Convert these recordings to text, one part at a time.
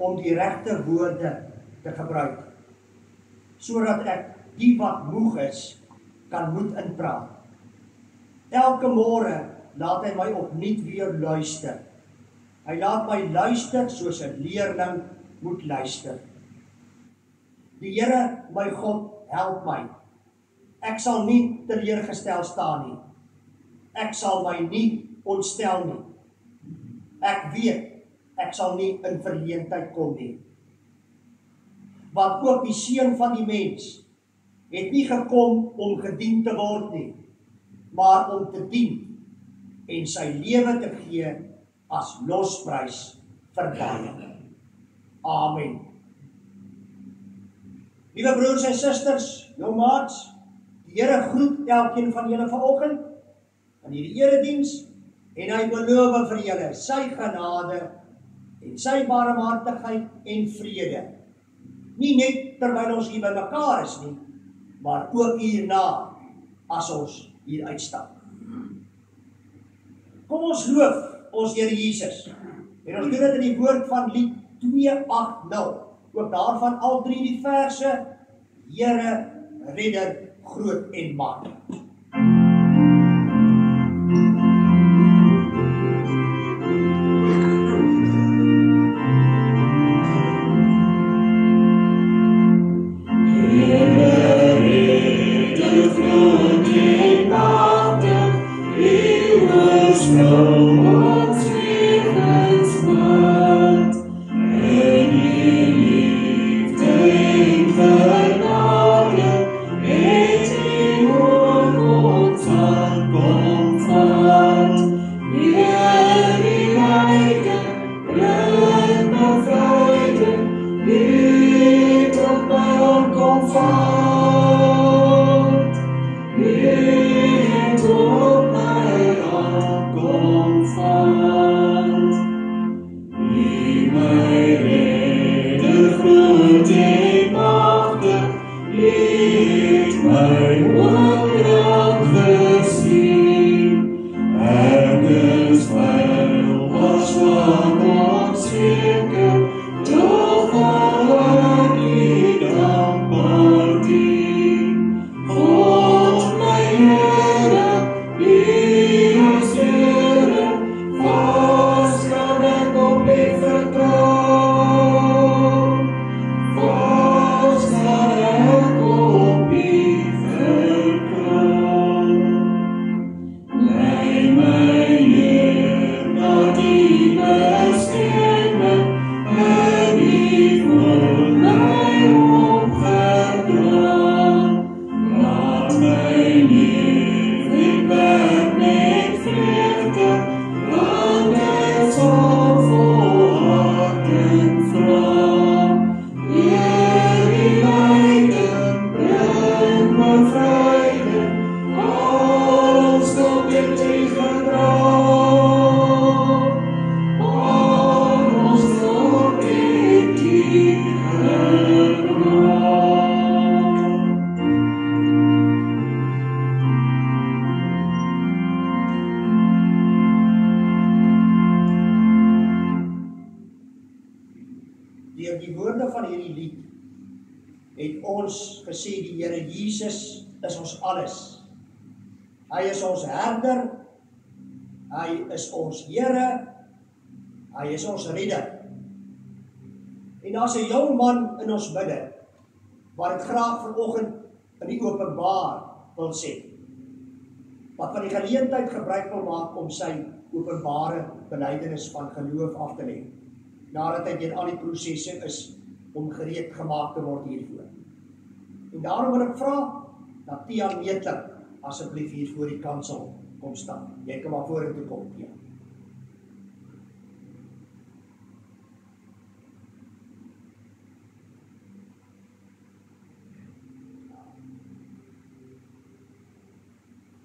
Om die regte woorde te gebruik, sodat ek die wat moeg is, kan moed inpraat. Elke môre laat hy my opnuut weer luister. Hy laat my luister soos 'n leerling moet luister. Die Here, my God, help my. Ek sal nie teleurgestel staan nie. Ek sal my nie ontstel nie. Ek weet, ek sal nie in verleentheid kom nie. Want ook die Seun van die mens het nie gekom om gedien te word nie, maar om te dien en sy lewe te gee as losprys vir baie. Amen. Liewe broers en susters, jou maats, die Here groet elkeen van julle vanoggend in hierdie erediens en hy beloof vir julle sy genade en sy barmhartigheid en vrede. Nie net terwyl ons hier by mekaar is nie, maar ook hierna as ons hier uitstap. Kom ons loof ons Here Jesus. En ons doen dit in die woord van lied 280. Ook daarvan al 3 die verse. Here, redder, groot en machtig. Kom woorde van hierdie lied het ons gesê die Here Jesus is ons alles. Hy is ons herder, hy is ons Here, hy is ons redder. En daar's 'n jong man in ons midde wat ek graag vanoggend in die openbaar wil sê, wat van die geleentheid gebruik wil maak om sy openbare belydenis van geloof af te lê, nadat hy deur al die prosesse is om gereed gemaak te word hiervoor. En daarom wil ek vra dat Tiaan Meter asseblief hier voor die kansel kom staan. Jy kan maar vorentoe kom, Tiaan.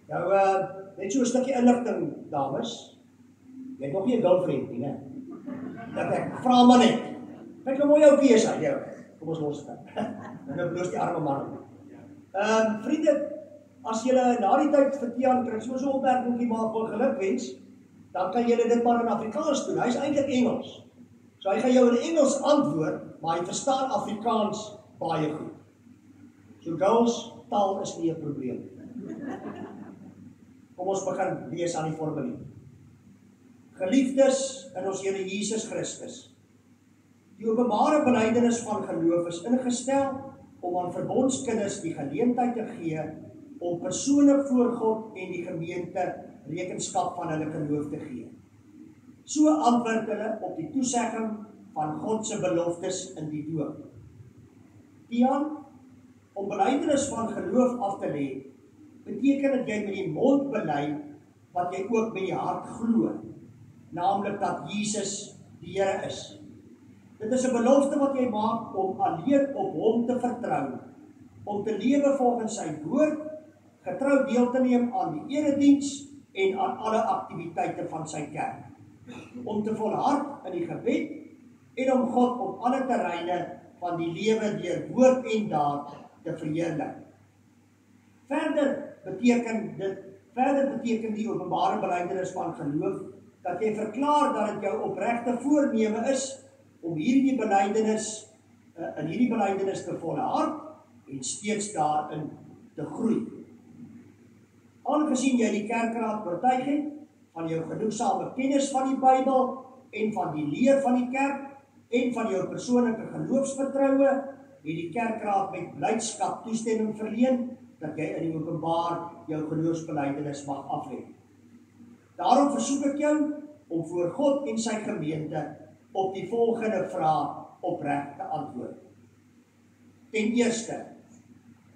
Nou, net so 'n stukkie inligting, dames. Jy het nog nie 'n girlfriend nie, né? Dat ek vra maar net. Kyk hoe mooi jou kies hy, jou. Kom ons los dit. Nou bloos die arme man. Vriende, as julle na die tyd vir Tiaan kry, so 'n opmerking maak wil gelukwens, dan kan julle dit maar in Afrikaans doen. Hy is eintlik Engels. So hy gaan jou in Engels antwoord, maar hy verstaan Afrikaans baie goed. So girls, taal is nie 'n probleem. Kom ons begin lees aan die formulier. Geliefdes in ons Here Jesus Christus, die openbare belydenis van geloof is ingestel om aan verbondskinders die geleentheid te gee om persoonlik voor God en die gemeente rekenskap van hulle geloof te gee. So antwoord hulle op die toesegging van God se beloftes in die doop. Tiaan, om belydenis van geloof af te lê, beteken dat jy met die mond bely wat jy ook met die hart glo, naamlik dat Jesus die Here is. Dit is 'n belofte wat jy maak om alleen op hom te vertrou, om te lewe volgens sy woord, getrou deel te neem aan die erediens en aan alle aktiwiteite van sy kerk, om te volhard in die gebed en om God op alle terreine van die lewe deur woord en daad te verheerlik. Verder beteken die openbare belydenis van geloof dat jy verklaar dat dit jou opregte voorneme is om in hierdie belydenis te volhard en steeds daarin te groei. Aangesien jy die kerkraad oortuig het van jou genoegsame kennis van die Bybel en van die leer van die kerk en van jou persoonlike geloofsvertroue, het die kerkraad met blydskap toestemming verleen dat jy in die openbaar jou geloofsbelydenis mag aflê. Daarom versoek ek jou om voor God en sy gemeente op die volgende vraag opreg te antwoord. Ten eerste,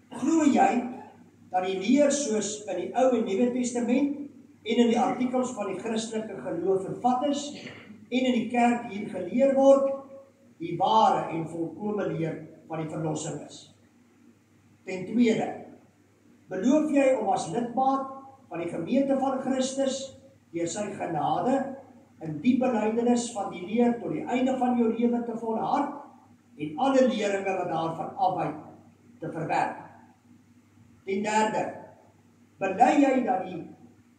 glo jy dat die leer soos in die Ou en Nuwe Testament en in die artikels van die Christelike geloof vervat is en in die kerk hier geleer word, die ware en volkome leer van die verlossing is? Ten tweede, beloof jy om as lidmaat van die gemeente van Christus deur sy genade in die belydenis van die leer tot die einde van jou lewe te volhard en alle leringe wat daarvan afwyk te verwerp? Ten derde, bely jy dat die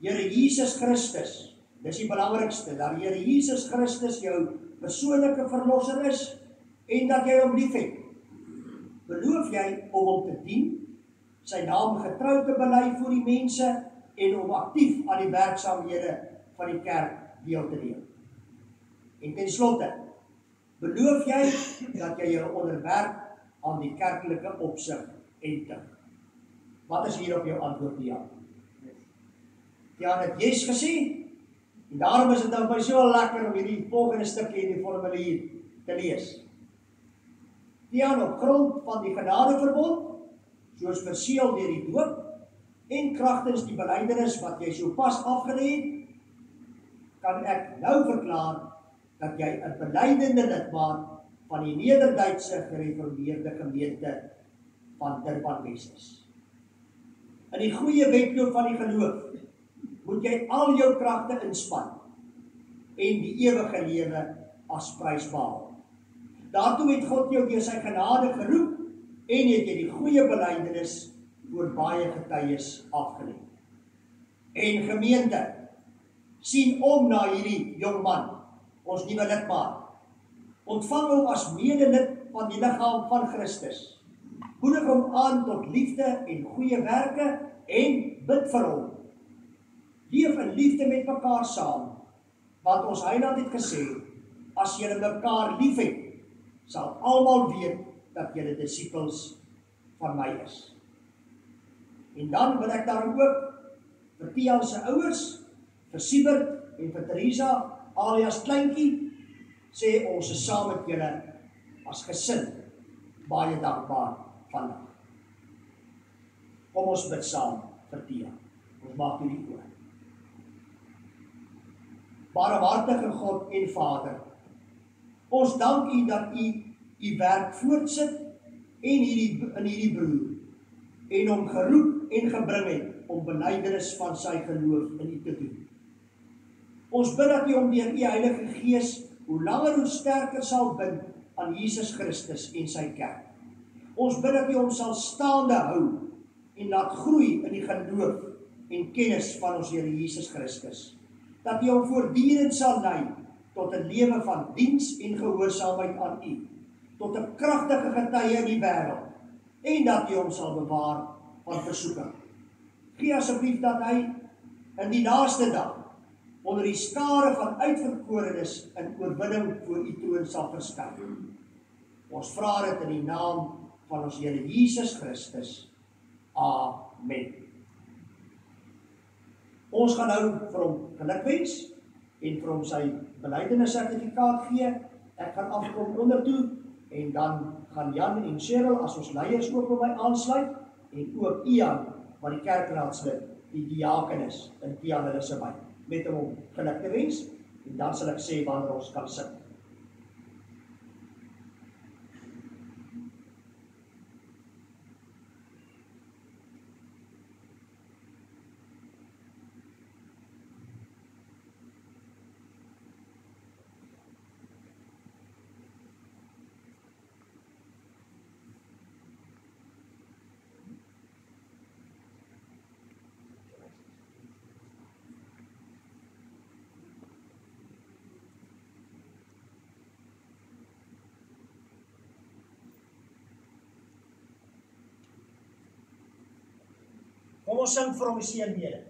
Here Jesus Christus, dis die belangrikste, dat die Here Jesus Christus jou persoonlike verlosser is en dat jy hom liefhet? Beloof jy om hom te dien, sy naam getrou te bely voor die mense en om aktief aan die werksaamhede van die kerk deel te neem? En ten slotte, beloof jy dat jy jou onderwerp aan die kerklike opsig en tug? Wat is hier op jou antwoord, Tiaan? Tiaan het yes gesê, en daarom is dit nou baie so lekker om hierdie volgende stukkie in die formulier te lees. Tiaan, op grond van die genadeverbond, soos verseël deur die doop en kragtens die belydenis wat jy sopas afgelê het, kan ek nou verklaar dat jy 'n belydende lidmaat van die Nederduitse gereformeerde gemeente van Durban Wes is. In die goeie wedloop van die geloof moet jy al jou kragte inspann en die ewige lewe as prys behaal. Daartoe het God jou deur sy genade geroep en het jy die goeie belydenis voor baie getuies afgelê. En gemeente, sien om na hierdie jong man, ons nuwe lidmaat, Ontvang hom as medelid van die liggaam van Christus. Moedig hom aan tot liefde en goeie werke en bid vir hom. Leef in liefde met mekaar saam, want ons Heiland het gesê, as julle mekaar lief het, sal almal weet dat julle disippels van my is. En dan wil ek daarom ook vir Tiaan se ouers, vir Siebert en vir Teresa, alias Kleintjie, sê ons is saam met julle as gesin baie dankbaar vandag. Kom ons bid saam vir Tiaan. Ons maak hierdie oor. Barmhartige God en Vader, ons dank U dat U werk voortsit in hierdie broer en hom geroep en gebring het om belydenis van sy geloof in U te doen. Ons bid dat U hom deur U Heilige Gees hoe langer hoe sterker sal bind aan Jesus Christus en sy kerk. Ons bid dat U hom sal staande hou en laat groei in die geloof en kennis van ons Here Jesus Christus. Dat U hom voortdurend sal lei tot 'n lewe van diens en gehoorsaamheid aan U, tot 'n kragtige getuie in die wêreld, en dat U hom sal bewaar van versoeking. Gee asseblief dat hy in die laaste dag onder die skare van uitverkorenes in oorwinning voor U troon sal verskyn. Ons vra dit in die naam van ons Here Jesus Christus. Amen. Ons gaan nou vir hom gelukwens en vir hom sy belydenissertifikaat gee. Ek gaan afkom ondertoe en dan gaan Jan en Cheryl as ons leiers ook by my aansluit en ook Ian wat die kerkraadslid, die diakenis in Tiaan hulle se by met hom geluk te wens en dan sal ek sê wanneer ons kan sit. Kom ons sing vir hom die seënbede.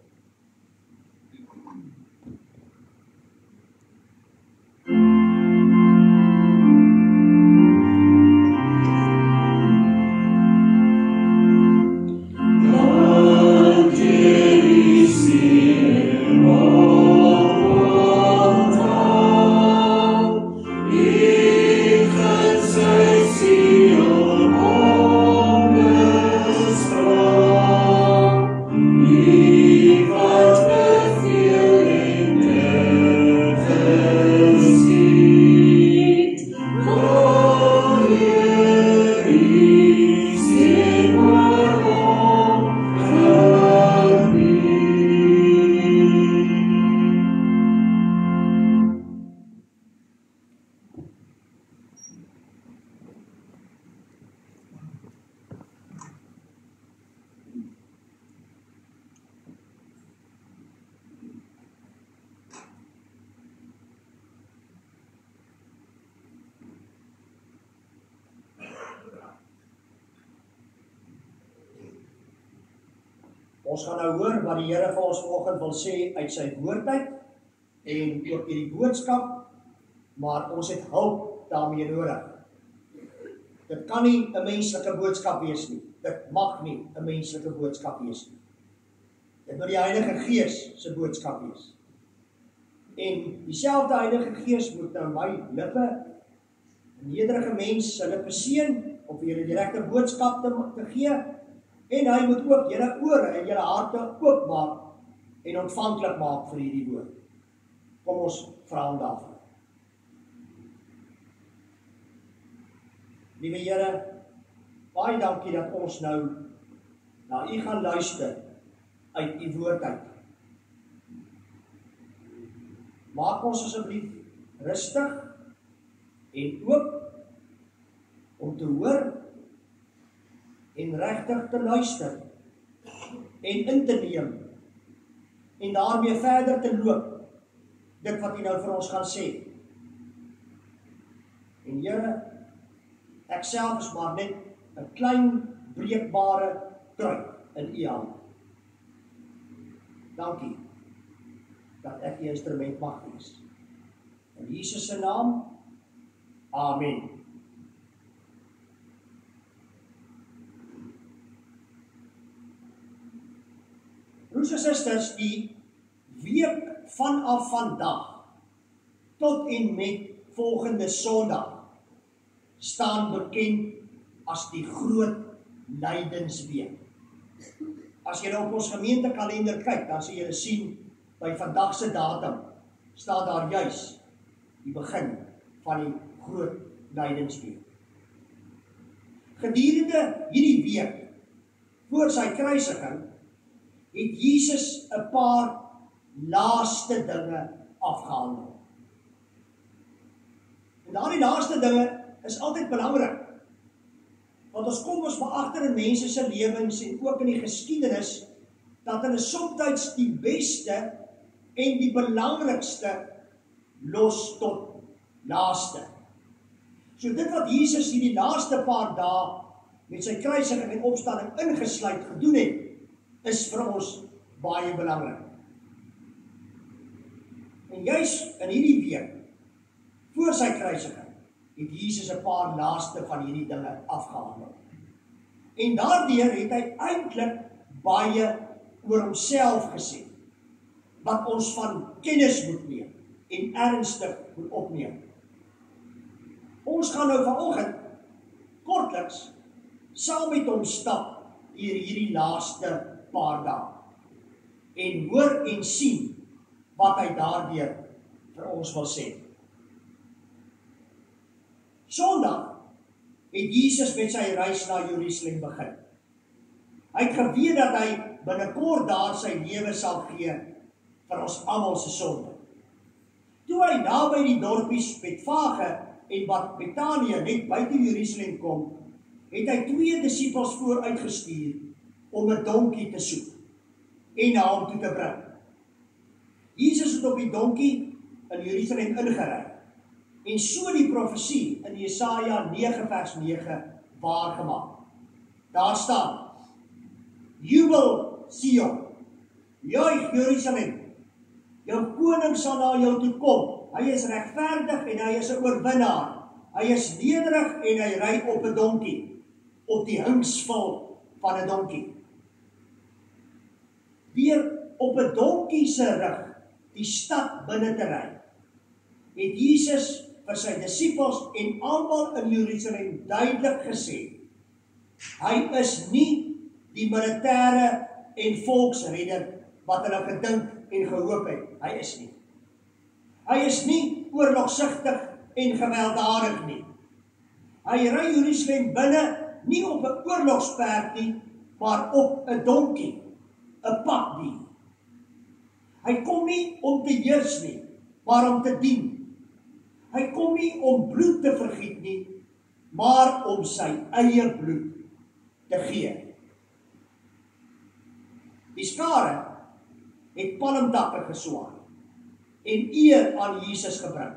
Ons gaan nou hoor wat die Here vir ons vanoggend wil sê uit sy woord uit en ook hierdie boodskap, maar ons het hulp daarmee nodig. Dit kan nie 'n menslike boodskap wees nie. Dit mag nie 'n menslike boodskap wees nie. Dit moet die Heilige Gees se boodskap wees. En dieselfde Heilige Gees moet nou my lippe, 'n nederige mens se lippe seën om vir julle die regte boodskap te gee. En hy moet ook julle ore en julle harte oopmaak en ontvanklik maak vir hierdie woord. Kom ons vra hom daarvoor. Liewe Here, baie dankie dat ons nou na U gaan luister uit U woord uit. Maak ons asseblief rustig en oop om te hoor en regtig te luister en in te neem en daarmee verder te loop dit wat U nou vir ons gaan sê. En Here, ek self is maar net 'n klein breekbare kruik in U hand. Dankie dat ek die instrument mag wees. In Jesus se naam, amen. Broers en susters, die week vanaf vandag tot en met volgende Sondag staan bekend as die groot lydensweek. As jy op ons gemeentekalender kyk, dan sal jy sien by vandag se datum staan daar juis die begin van die groot lydensweek. Gedurende hierdie week voor sy kruisiging het Jesus 'n paar laaste dinge afgehandel. En daardie laaste dinge is altyd belangrik. Want ons maar agter in mense se lewens en ook in die geskiedenis dat hulle soms die beste en die belangrikste los tot laaste. So dit wat Jesus hierdie laaste paar dae met sy kruisiging en opstanding ingesluit gedoen het, is vir ons baie belangrik. En juis in hierdie week voor sy kruisiging het Jesus 'n paar laaste van hierdie dinge afgehandel. En daardeur het hy eintlik baie oor homself gesê, wat ons van kennis moet neem en ernstig moet opneem. Ons gaan nou vanoggend kortliks saam met hom stap deur hierdie laaste paar dae en hoor en sien wat hy daardeur vir ons wil sê. Sondag het Jesus met sy reis na Jerusalem begin. Hy het geweet dat hy binnekort daar sy lewe sal gee vir ons almal se sonde. Toe hy naby die dorpies Betfage en Betanië net buite Jerusalem kom, het hy 2 disippels vooruitgestuur om 'n donkie te soek en na hom toe te bring. Jesus het op die donkie in Jerusalem ingery en so die profesie in Jesaja 9 vers 9 waargemaak. Daar staan: Jubel Sion, juig Jerusalem, jou koning sal na jou toe kom. Hy is regverdig en hy is 'n oorwinnaar. Hy is nederig en hy ry op 'n donkie, op die hingsvul van 'n donkie. Deur op 'n donkie se rug die stad binne te ry, het Jesus vir sy disippels en almal in Jerusalem duidelik gesê, hy is nie die militêre en volksredder wat hulle gedink en gehoop het. Hy is nie. Hy is nie oorlogsigtig en gewelddadig nie. Hy ry Jerusalem binne nie op 'n oorlogsperd nie, maar op 'n donkie, 'n pakdier. Hy kom nie om te heers nie, maar om te dien. Hy kom nie om bloed te vergiet nie, maar om sy eie bloed te gee. Die skare het palmtakke geswaai en eer aan Jesus gebring.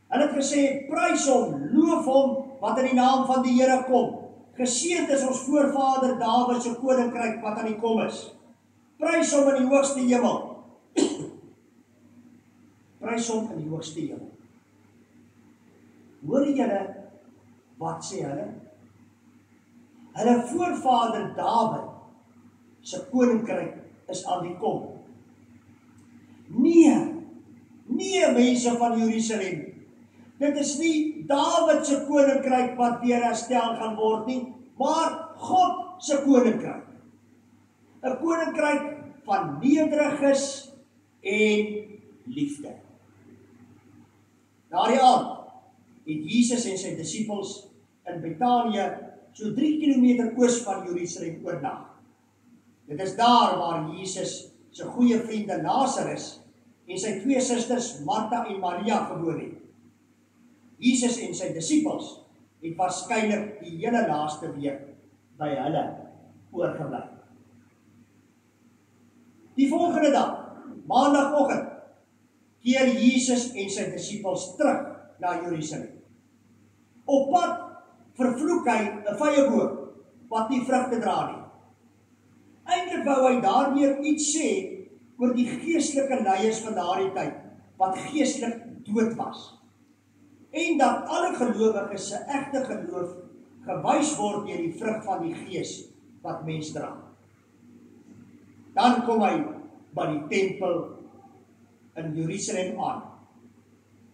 Hulle het gesê, prys hom, loof hom wat in die naam van die Here kom. Geseënd is ons voorvader Dawid se koninkryk wat aan die kom is. Prys hom in die hoogste hemel. Prys hom in die hoogste hemel. Hoor julle wat sê hulle? Hulle voorvader Dawid se koninkryk is aan die kom. Nee mense van Jerusalem. Dit is nie Dawid se koninkryk wat weer herstel gaan word nie, maar God se koninkryk. 'n Koninkryk van nederiges en liefde. Daardie aand het Jesus en sy disippels in Betanië so 3 kilometer oos van Jerusalem oornag. Dit is daar waar Jesus se goeie vriende Lazarus en sy 2 susters Martha en Maria gewoon het. Jesus en sy disippels het waarskynlik die hele laaste week by hulle oorgebly. Die volgende dag, maandagoggend, keer Jesus en sy disippels terug na Jerusalem. Op pad vervloek hy 'n vyeboom wat nie vrugte dra nie. Eintlik wou hy daarmee iets sê oor die geestelike leiers van daardie tyd, wat geestelik dood was. En dat alle gelowiges se egte geloof gewys word deur die vrug van die Gees wat mens dra. Dan kom hy by die tempel in Jerusalem aan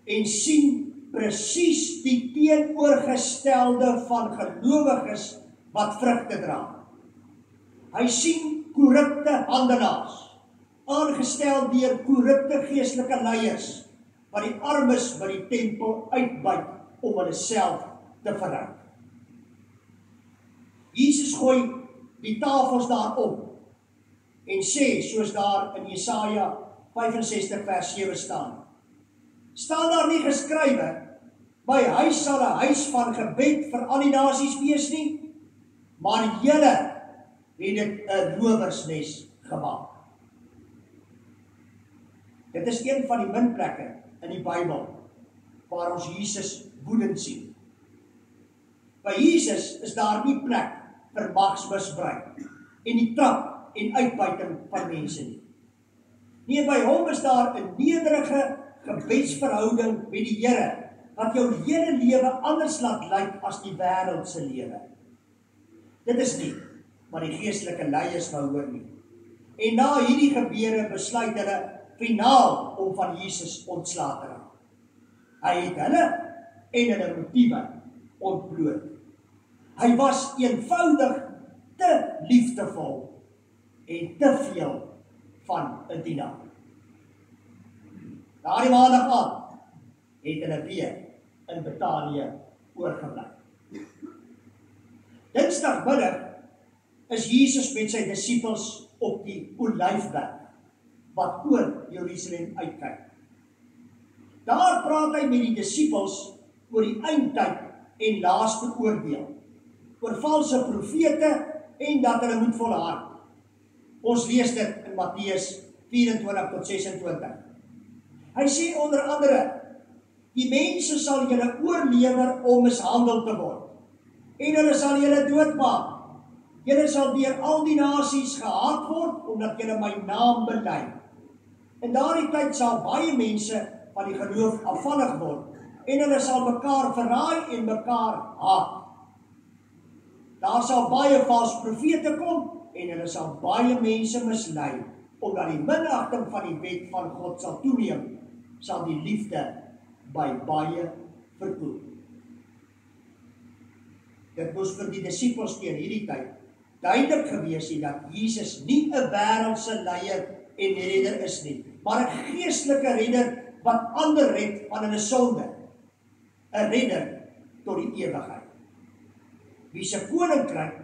en sien presies die teenoorgestelde van gelowiges wat vrugte dra. Hy sien korrupte handelaars, aangestel deur korrupte geestelike leiers, wat die armes by die tempel uitbuit om hulle self te verryk. Jesus gooi die tafels daarop en sê, soos daar in Jesaja 65 vers 7 staan daar nie geskrywe, my huis sal 'n huis van gebed vir al die nasies wees nie, maar julle het dit 'n rowersnes gemaak. Dit is een van die minplekke in die Bybel waar ons Jesus woedend sien. By Jesus is daar nie plek vir magsmisbruik en die trap en uitbuiting van mense nie. Nee, by hom is daar 'n nederige gebedsverhouding met die Here wat jou hele lewe anders laat lyk as die wêreld se lewe. Dit is nie wat die geestelike leiers wou hoor nie. En na hierdie gebeure besluit hulle finaal om van Jesus ontslae te raak. Hy het hulle en hulle motiewe ontbloot. Hy was eenvoudig te liefdevol en te veel van 'n dienaar. Daardie maandag aand het hulle weer in Betanië oorgebly. Dinsdagmiddag is Jesus met sy disippels op die Olyfberg wat oor Jerusalem uitkyk. Daar praat hy met die disippels oor die eindtyd en laaste oordeel, oor valse profete en dat hulle moet volhard. Ons lees dit in Matteus 24 tot 26. Hy sê onder andere, die mense sal julle oorlewer om mishandel te word, en hulle sal julle doodmaak. Julle sal deur al die nasies gehaat word, omdat julle my naam bely. In daardie tyd sal baie mense van die geloof afvallig word, en hulle sal mekaar verraai en mekaar haat. Daar sal baie valse profete kom, en hulle sal baie mense mislei, omdat die minagting van die wet van God sal toeneem, sal die liefde by baie verkoel. Dit moes vir die disippels teen hierdie tyd duidelik gewees het dat Jesus nie 'n wêreldse leier en redder is nie, maar 'n geestelike redder wat ander red van hulle sonde. 'n Redder tot die ewigheid. Wie se koninkryk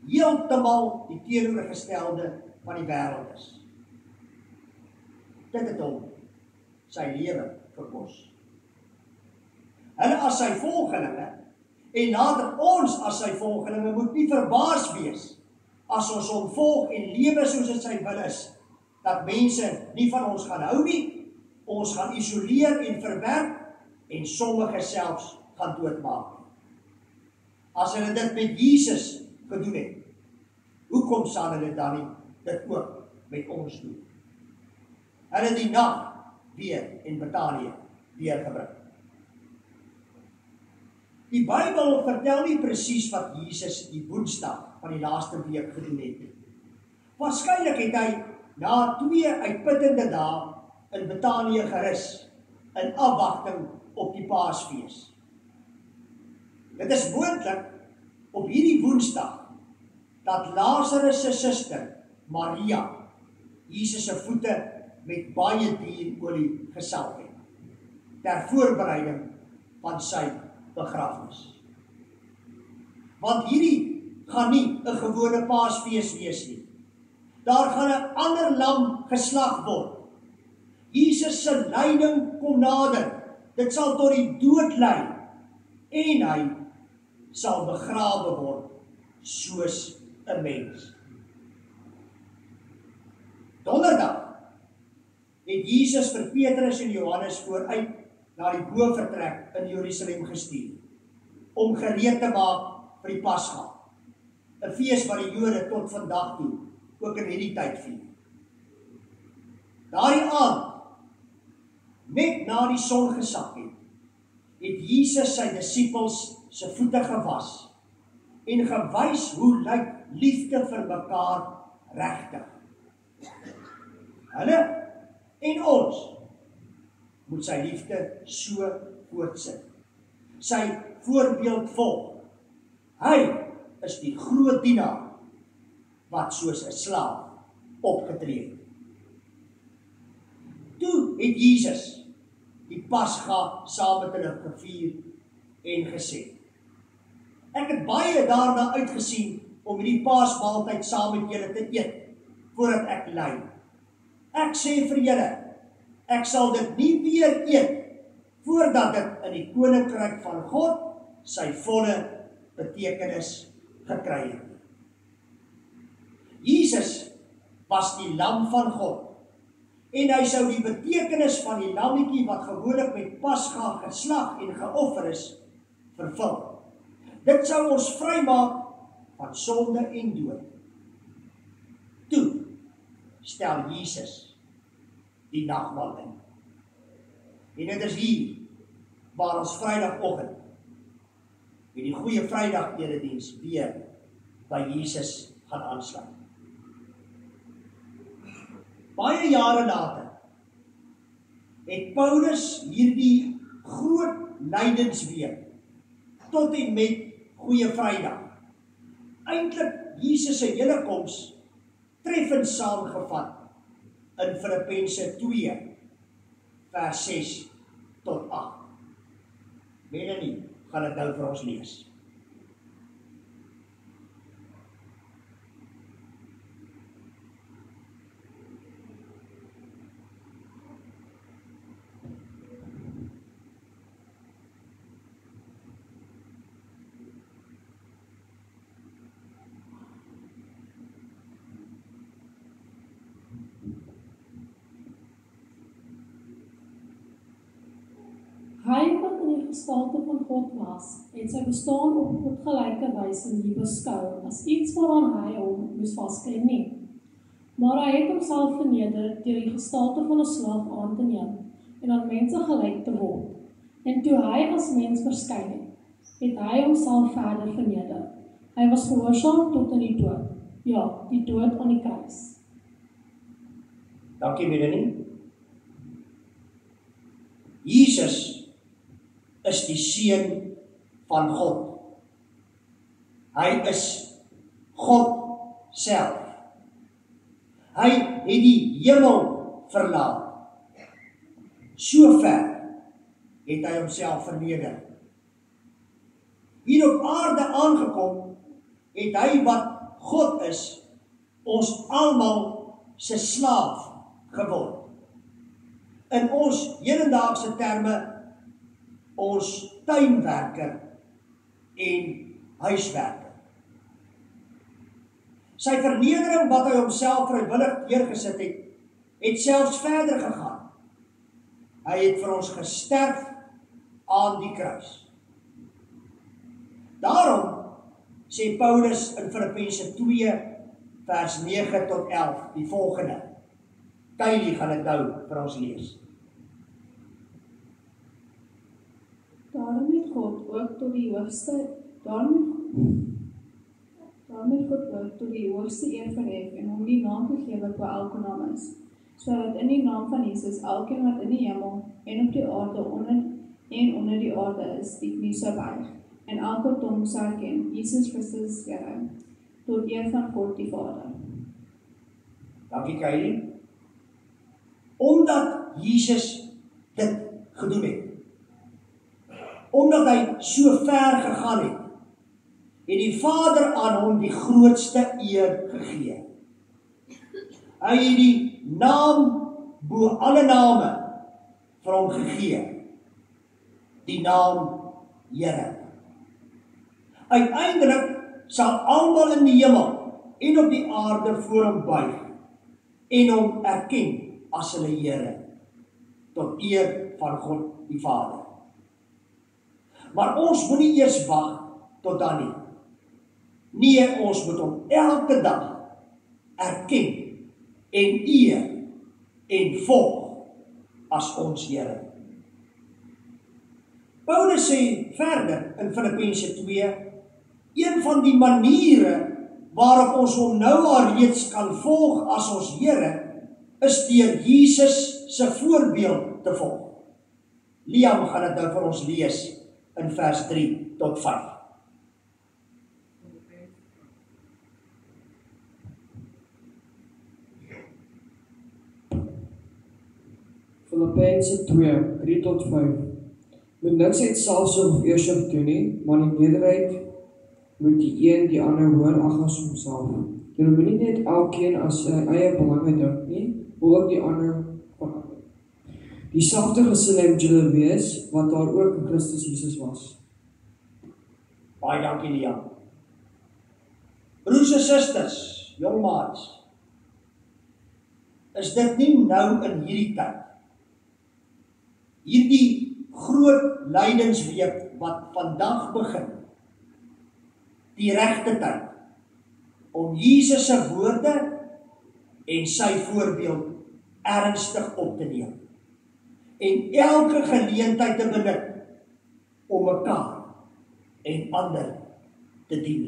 heeltemal die teenoorgestelde van die wêreld is. Dit het hom sy lewe gekos. Hulle as sy volgelinge en later ons as sy volgelinge moet nie verbaas wees as ons hom volg en lewe soos dit sy wil is, dat mense nie van ons gaan hou nie, ons gaan isoleer en verwerp en sommige selfs gaan doodmaak. As hulle dit met Jesus gedoen het, hoekom sal hulle dan nie dit ook met ons doen? Hulle die nag weer in Betanië deurgebring. Die Bybel vertel nie presies wat Jesus die Woensdag van die laaste week gedoen het nie. Waarskynlik het hy na 2 uitputtende dae in Betanië gerus in afwagting op die Paasfees. Dit is moontlik op hierdie Woensdag dat Lazarus se suster Maria Jesus se voete met baie dierolie gesalf het ter voorbereiding van sy begrafnis. Want hierdie gaan nie 'n gewone Paasfees wees nie. Daar gaan 'n ander lam geslag word. Jesus se lyding kom nader. Dit sal tot die dood lei en hy sal begrawe word soos 'n mens. Donderdag het Jesus vir Petrus en Johannes vooruit na die bovertrek in Jerusalem gestuur. om gereed te maak vir die Pasga. 'n Fees wat die Jode tot vandag toe ook in hierdie tyd vier. Daardie aand, net na die son gesak het Jesus sy disippels se voete gewas en gewys hoe lyk liefde vir mekaar regtig. Hulle en ons moet sy liefde so voortsit. Sy voorbeeld volg. Hy is die groot dienaar wat soos 'n slaaf opgetree het. Toe het Jesus die Pasga saam met hulle gevier en gesê: Ek het baie daarna uitgesien om hierdie Paasmaaltyd saam met julle te eet voordat ek ly. Ek sê vir julle, ek sal dit nie weer eet voordat dit in die koninkryk van God sy volle betekenis gekry het. Jesus was die lam van God en hy sou die betekenis van die lammetjie wat gewoonlik met Pasga geslag en geoffer is, vervul. Dit sou ons vrymaak van sonde en dood. Toe stel Jesus die nagmaal in. En dit is hier waar ons Vrydagoggend met die goeie Vrydag erediens weer by Jesus gaan aansluit. Baie jare later het Paulus hierdie groot lydensweek tot en met Goeie Vrydag eintlik Jesus se hele koms treffend saamgevat in Filippense 2 vers 6 tot 8. Melanie gaan dit nou vir ons lees. Hy wat in die gestalte van God was, het sy bestaan op godgelyke wyse nie beskou as iets waaraan hy hom moes vasklem nie. Maar hy het homself verneder deur die gestalte van 'n slaaf aan te neem en aan mense gelyk te word. En toe hy as mens verskyn het hy homself verder verneder. Hy was gehoorsaam tot in die dood. Ja, die dood aan die kruis. Dankie Melanie. Jesus is die Seun van God. Hy is God self. Hy het die hemel verlaat. So ver het hy homself verneder. Hier op aarde aangekom, het hy wat God is, ons almal se slaaf geword. In ons hedendaagse terme, ons tuinwerker en huiswerker. Sy vernedering wat hy homself vrywillig neergesit het, het selfs verder gegaan. Hy het vir ons gesterf aan die kruis. Daarom sê Paulus in Filippense 2 vers 9 tot 11 die volgende. Kylie gaan dit nou vir ons lees. Daarom het God ook tot die hoogste eer verhef en hom die naam gegee wat bo elke naam is, sodat in die naam van Jesus elkeen wat in die hemel en op die aarde onder die aarde is, die knie sou buig en elke tong sou erken, Jesus Christus is Here, tot eer van God die Vader. Dankie Kylie. Omdat Jesus dit gedoen het, omdat hy so ver gegaan het die Vader aan hom die grootste eer gegee. Hy het die naam bo alle name vir hom gegee, die naam Here. Uiteindelik sal almal in die hemel en op die aarde voor hom buig en hom erken as hulle Here, tot eer van God die Vader. Maar ons moet nie eers wag tot dan nie. Nee, ons moet hom elke dag erken en eer en volg as ons Here. Paulus sê verder in Filippense 2, een van die maniere waarop ons hom nou alreeds kan volg as ons Here, is deur Jesus se voorbeeld te volg. Liam gaan dit nou vir ons lees in vers 3 tot 5. Filippense 2, 3 tot 5. Moet niks uit selfsug of eersug doen nie, maar in nederigheid moet die een die ander hoër ag as homself. Julle moet nie net elkeen as sy eie belange dink nie, maar ook die ander van ander. Dieselfde gesindheid moet julle wees, wat daar ook in Christus Jesus was. Baie dankie, Liam. Broers en susters, jongmaats, is dit nie nou in hierdie tyd, hierdie groot lydingsweek wat vandag begin, die regte tyd om Jesus se woorde en sy voorbeeld ernstig op te neem en elke geleentheid te benut om mekaar en ander te dien,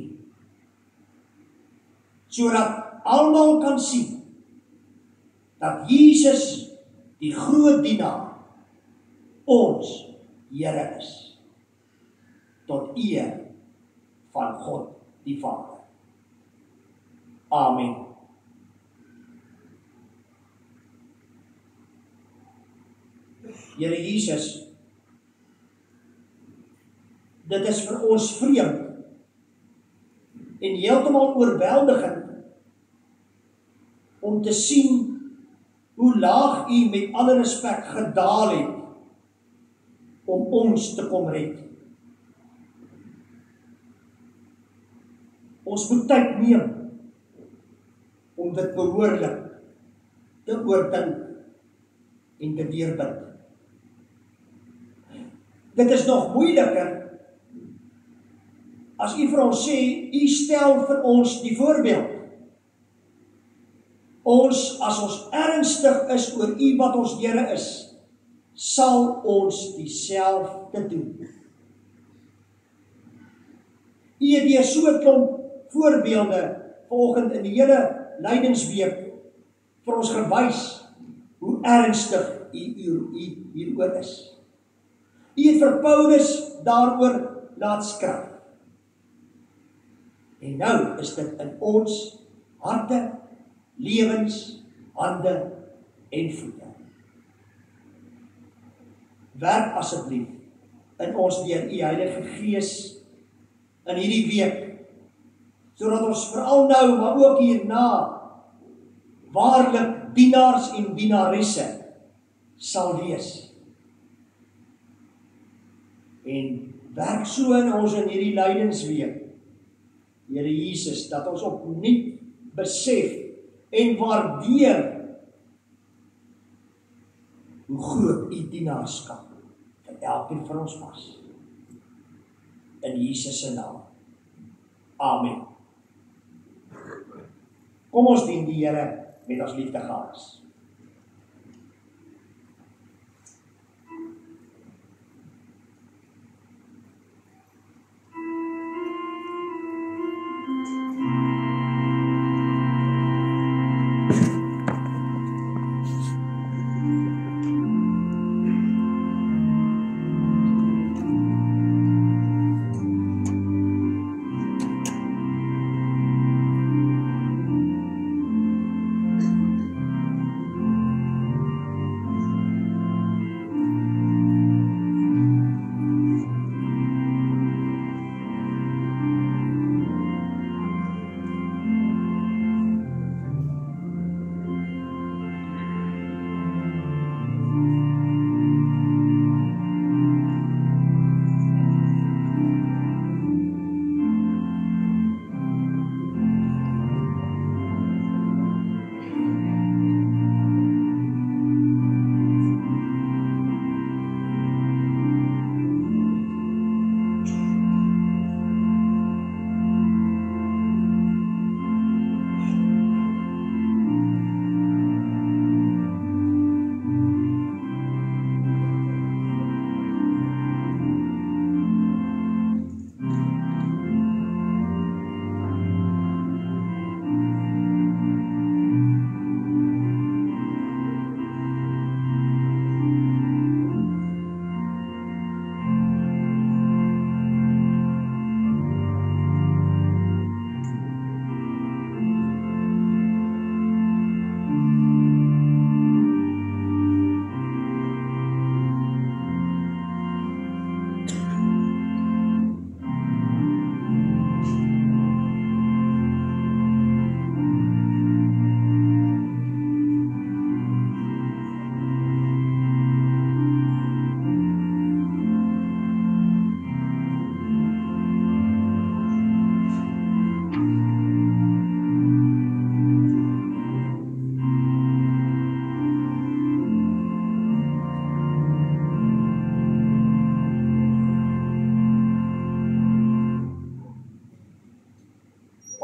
sodat almal kan sien dat Jesus die groot dienaar ons Here is, tot eer van God die Vader. Amen. Here Jesus, dit is vir ons vreemd en heeltemal oorweldigend om te sien hoe laag U met alle respek gedaal het om ons te kom red. Ons moet tyd neem om dit behoorlik te oordink en te deurbid. Dit is nog moeiliker as U vir ons sê, U stel vir ons die voorbeeld. As ons ernstig is oor U wat ons Here is, sal ons dieselfde doen. U het deur so 'n klomp voorbeelde vanoggend in die hele lydingsweek vir ons gewys hoe ernstig U hieroor is. U het vir Paulus daaroor laat skryf. En nou is dit in ons harte, lewens, hande en voete. Werk asseblief in ons deur U Heilige Gees in hierdie week, sodat ons veral nou, maar ook hierna, waarlik dienaars en dienaresse sal wees. En werk so in ons in hierdie lydingsweek, Here Jesus, dat ons opnuut besef en waardeer hoe groot U dienaarskap vir elkeen van ons was. In Jesus se naam. Amen. Kom ons dien die Here met ons liefdegaans.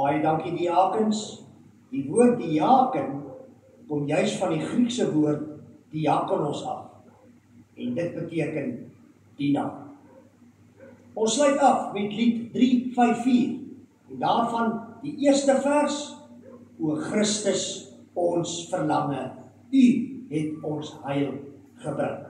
Baie dankie diakens. Die woord diaken kom juis van die Griekse woord diakonos af. En dit beteken dienaar. Ons sluit af met lied 354. En daarvan die eerste vers: O Christus, ons verlange, U het ons heil gebring.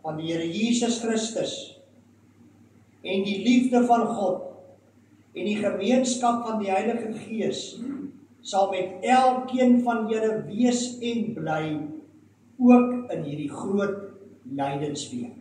Van die Here Jesus Christus en die liefde van God en die gemeenskap van die Heilige Gees sal met elkeen van julle wees en bly, ook in hierdie groot lydensweek.